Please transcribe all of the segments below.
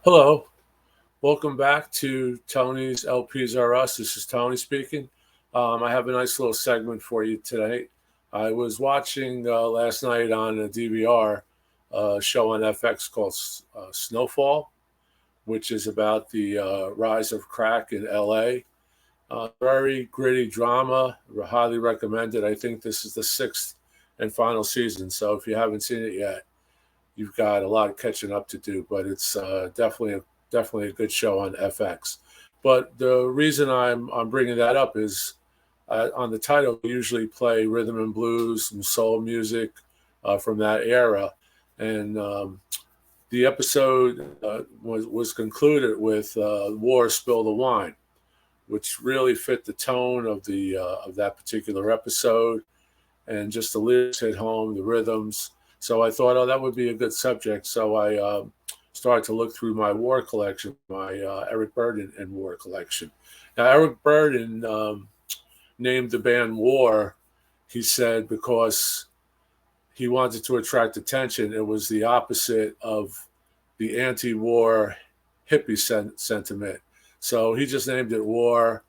Hello, welcome back to Tony's LPs R Us. This is Tony speaking. I have a nice little segment for you today. I was watching last night on a DVR show on FX called Snowfall, which is about the rise of crack in LA. Very gritty drama. Highly recommended. I think this is the sixth and final season. So if you haven't seen it yet, you've got a lot of catching up to do. But it's definitely a good show on FX. But the reason I'm bringing that up is on the title we usually play rhythm and blues and soul music from that era, and the episode was concluded with "War Spill the Wine," which really fit the tone of that particular episode, and just the lyrics hit home, the rhythms. So I thought, oh, that would be a good subject. So I started to look through my war collection, my Eric Burden and war collection. Now, Eric Burden named the band War, he said, because he wanted to attract attention. It was the opposite of the anti-war hippie sentiment. So he just named it War,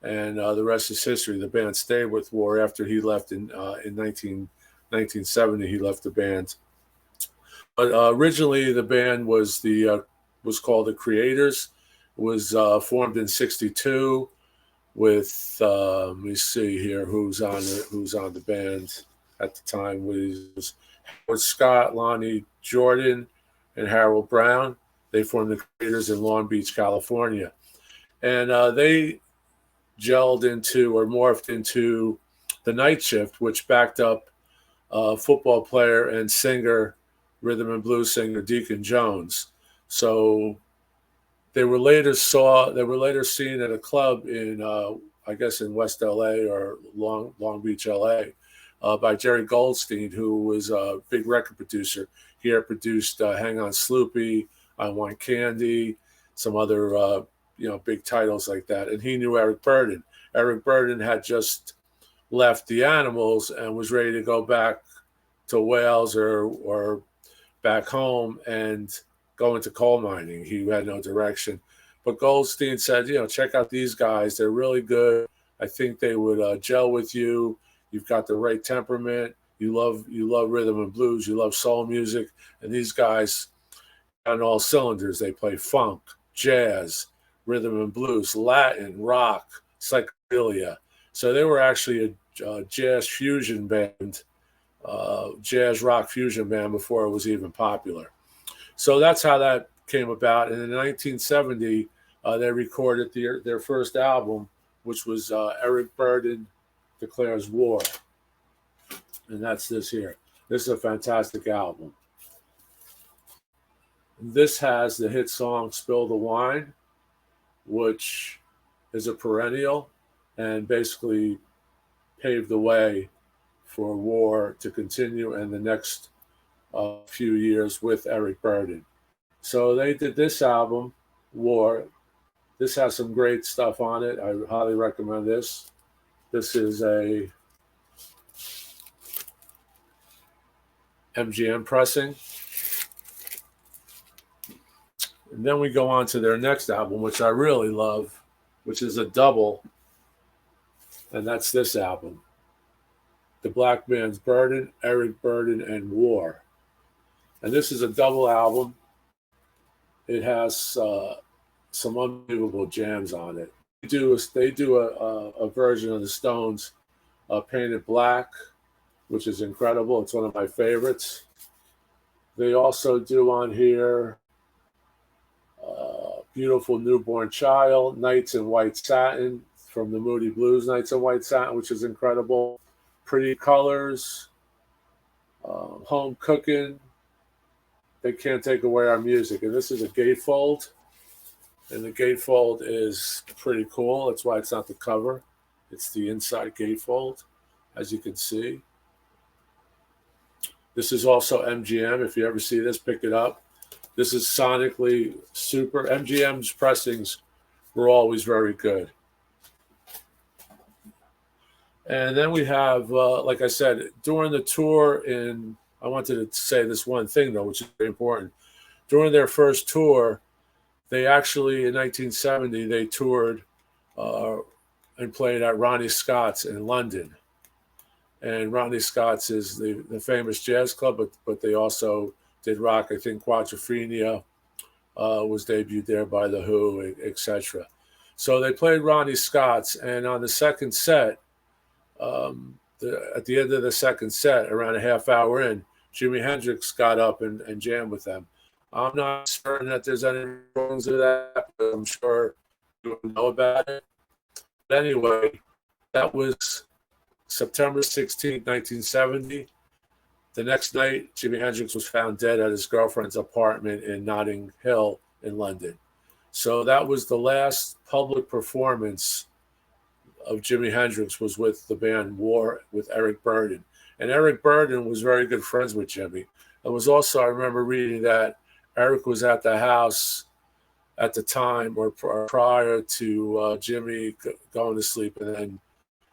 and the rest is history. The band stayed with War after he left in 1970. He left the band. But originally, the band was called the Creators. It was formed in '62 with let me see here who's on the band at the time. It was Howard Scott, Lonnie Jordan, and Harold Brown. They formed the Creators in Long Beach, California, and they gelled into or morphed into the Night Shift, which backed up football player and singer, rhythm and blues singer Deacon Jones. So they were later seen at a club in I guess in West LA or Long Beach, LA, by Jerry Goldstein, who was a big record producer. He had produced "Hang On Sloopy," "I Want Candy," some other big titles like that. And he knew Eric Burden. Eric Burden had just left the Animals and was ready to go back to Wales or back home and go into coal mining. He had no direction. But Goldstein said, check out these guys. They're really good. I think they would gel with you. You've got the right temperament. You love rhythm and blues. You love soul music. And these guys on all cylinders. They play funk, jazz, rhythm and blues, Latin, rock, psychedelia. So they were actually a jazz fusion band, jazz rock fusion band before it was even popular. So that's how that came about. And in 1970, they recorded their first album, which was Eric Burden Declares War. And that's this here. This is a fantastic album. This has the hit song Spill the Wine, which is a perennial and basically paved the way for War to continue in the next few years with Eric Burden. So they did this album, War. This has some great stuff on it. I highly recommend this. This is a MGM pressing. And then we go on to their next album, which I really love, which is a double. And that's this album. The Black Man's Burden, Eric Burden, and War. And this is a double album. It has some unbelievable jams on it. They do a version of the Stones, Painted Black, which is incredible. It's one of my favorites. They also do on here Beautiful Newborn Child, Nights in White Satin from the Moody Blues, Nights in White Satin, which is incredible. Pretty Colors, Home Cooking, They Can't Take Away Our Music. And this is a gatefold. And the gatefold is pretty cool. That's why it's not the cover. It's the inside gatefold, as you can see. This is also MGM. If you ever see this, pick it up. This is sonically super. MGM's pressings were always very good. And then we have, like I said, during the tour I wanted to say this one thing, though, which is very important. During their first tour, They actually, in 1970, they toured and played at Ronnie Scott's in London. And Ronnie Scott's is the famous jazz club, but they also did rock. I think Quadrophenia was debuted there by The Who, etc. So they played Ronnie Scott's, and on the second set, at the end of the second set, around a half hour in, Jimi Hendrix got up and jammed with them. I'm not certain that there's any recordings of that, but I'm sure you know about it. But anyway, that was September 16, 1970. The next night, Jimi Hendrix was found dead at his girlfriend's apartment in Notting Hill in London. So that was the last public performance of Jimi Hendrix, was with the band War with Eric Burdon. And Eric Burdon was very good friends with Jimi. It was also, I remember reading that Eric was at the house at the time or prior to Jimi going to sleep and then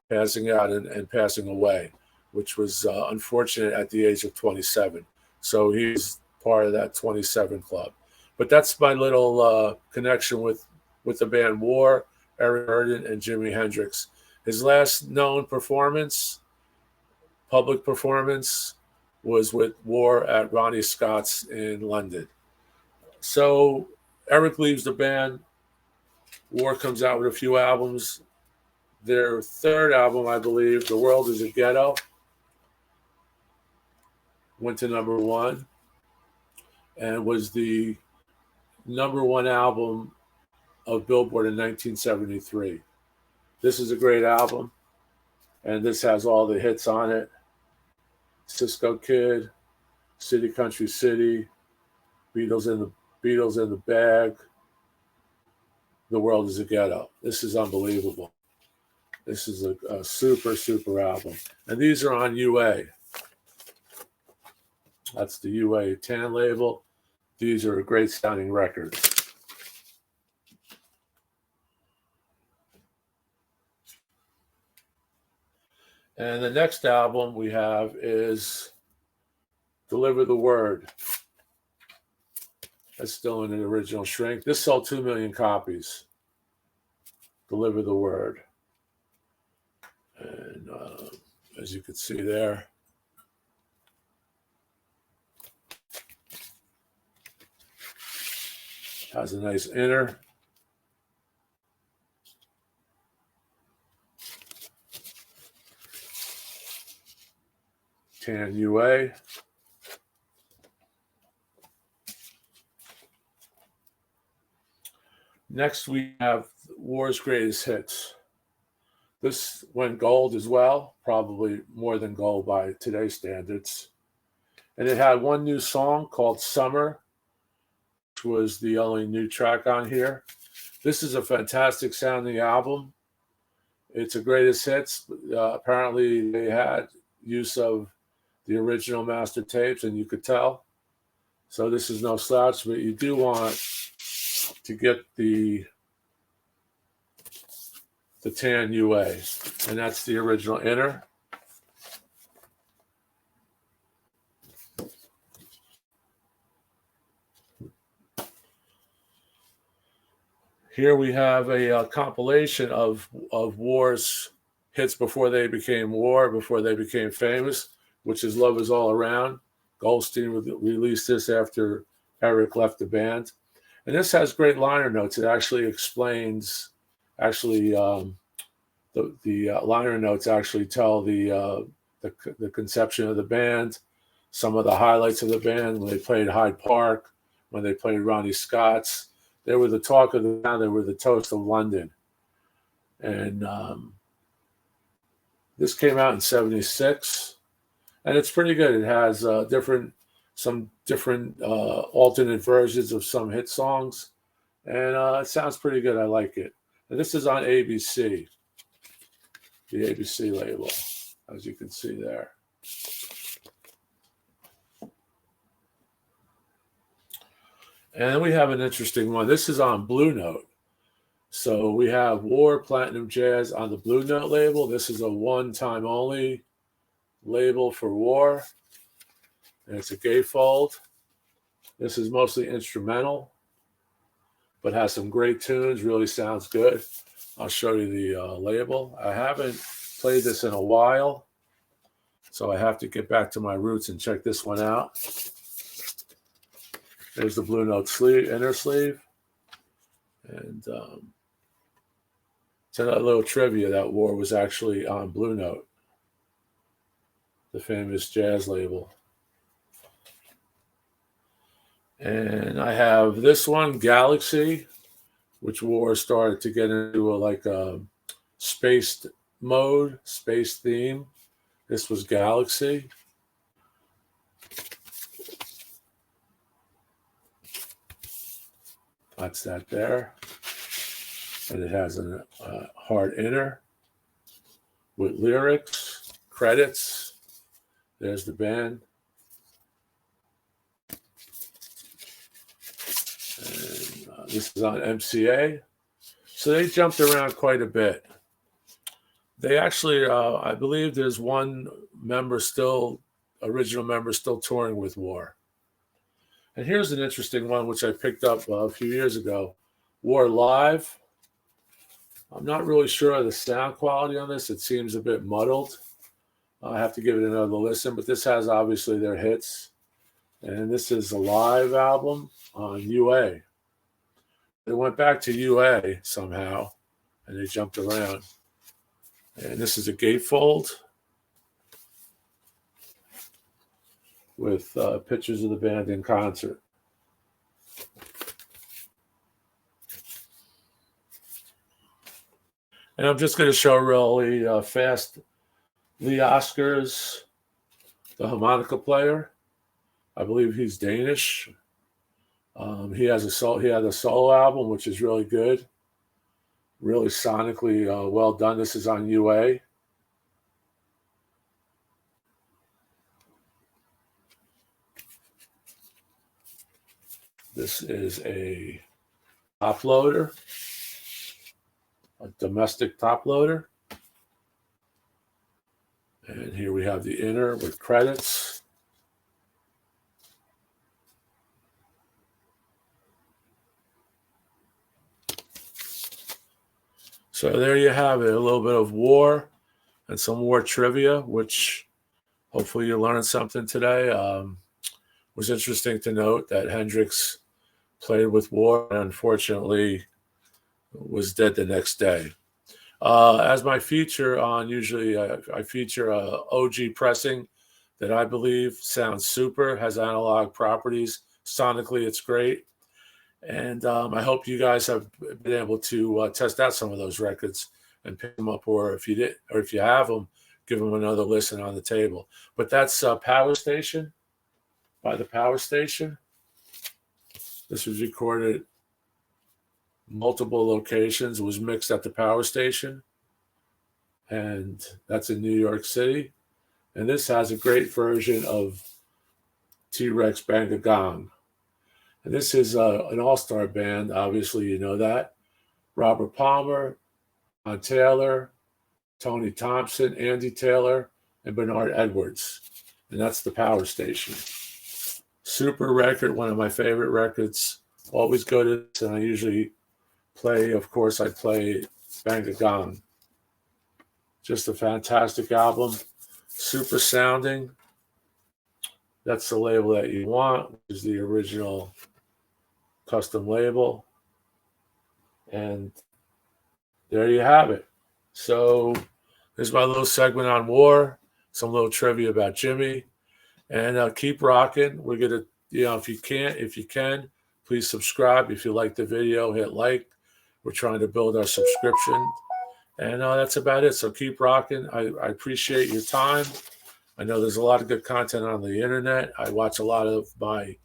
passing out and passing away, which was unfortunate at the age of 27. So he's part of that 27 club. But that's my little connection with the band War, Eric Burdon, and Jimi Hendrix. His last known performance, public performance, was with War at Ronnie Scott's in London. So Eric leaves the band. War comes out with a few albums. Their third album, I believe, The World is a Ghetto, went to #1 and was the #1 album of Billboard in 1973. This is a great album, and this has all the hits on it. Cisco Kid, City Country City, Beatles in the Bag, The World is a Ghetto. This is unbelievable. This is a super, super album. And these are on UA. That's the UA 10 label. These are a great sounding record. And the next album we have is Deliver the Word. That's still in the original shrink. This sold 2 million copies. Deliver the Word. And as you can see there, has a nice inner. Tan UA. Next, we have War's Greatest Hits. This went gold as well, probably more than gold by today's standards. And it had one new song called Summer, which was the only new track on here. This is a fantastic sounding album. It's a greatest hits. Apparently, they had use of the original master tapes, and you could tell. So this is no slouch, but you do want to get the tan UA, and that's the original inner. Here we have a compilation of War's hits before they became War, before they became famous, which is Love Is All Around. Goldstein released this after Eric left the band. And this has great liner notes. It actually explains, the liner notes actually tell the conception of the band, some of the highlights of the band, when they played Hyde Park, when they played Ronnie Scott's. They were the talk of the town. They were the toast of London. And this came out in 76. And it's pretty good. It has some different alternate versions of some hit songs. And it sounds pretty good. I like it. And this is on ABC, the ABC label, as you can see there. And then we have an interesting one. This is on Blue Note. So we have War Platinum Jazz on the Blue Note label. This is a one-time only label for War. And it's a gatefold. This is mostly instrumental. but has some great tunes. Really sounds good. I'll show you the label. I haven't played this in a while, so I have to get back to my roots and check this one out. There's the Blue Note sleeve, inner sleeve. And it's another little trivia that War was actually on Blue Note, the famous jazz label. And I have this one, Galaxy, which War started to get into a space mode, space theme. This was Galaxy. That's that there. And it has a hard inner with lyrics, credits. There's the band. And this is on MCA. So they jumped around quite a bit. They actually, I believe there's one member still, original member still touring with War. And here's an interesting one, which I picked up a few years ago. War Live. I'm not really sure of the sound quality on this. It seems a bit muddled. I have to give it another listen, but this has obviously their hits. And this is a live album on UA. They went back to UA somehow, and they jumped around. And this is a gatefold with pictures of the band in concert. And I'm just going to show really fast Lee Oscars, the harmonica player. I believe he's Danish. He had a solo album, which is really good. Really sonically well done. This is on UA. This is a top loader, a domestic top loader. And here we have the inner with credits. So there you have it, a little bit of War and some War trivia, which hopefully you learned something today. It was interesting to note that Hendrix played with War and unfortunately was dead the next day. As my feature on, usually I feature a OG pressing that I believe sounds super, has analog properties. Sonically, it's great. And I hope you guys have been able to test out some of those records and pick them up, or if you did, or if you have them, give them another listen on the table. But that's Power Station by the Power Station. This was recorded multiple locations. It was mixed at the Power Station, and that's in New York City. And this has a great version of T-Rex Bang a Gong. And this is an all-star band. Obviously, you know that. Robert Palmer, John Taylor, Tony Thompson, Andy Taylor, and Bernard Edwards. And that's the Power Station. Super record, one of my favorite records. Always go to this, and I usually play, of course, I play Bang a Gong. Just a fantastic album. Super sounding. That's the label that you want, which is the original custom label. And there you have it. So there's my little segment on War, some little trivia about Jimmy. And keep rocking. We're going to, if you can, please subscribe. If you like the video, hit like. We're trying to build our subscription. And that's about it. So keep rocking. I appreciate your time. I know there's a lot of good content on the internet. I watch a lot of my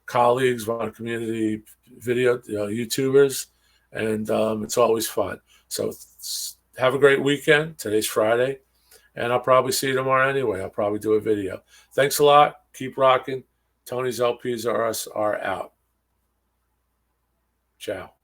colleagues, my community video YouTubers, and it's always fun. So have a great weekend. Today's Friday, and I'll probably see you tomorrow anyway. I'll probably do a video. Thanks a lot. Keep rocking. Tony's LPs are out. Ciao.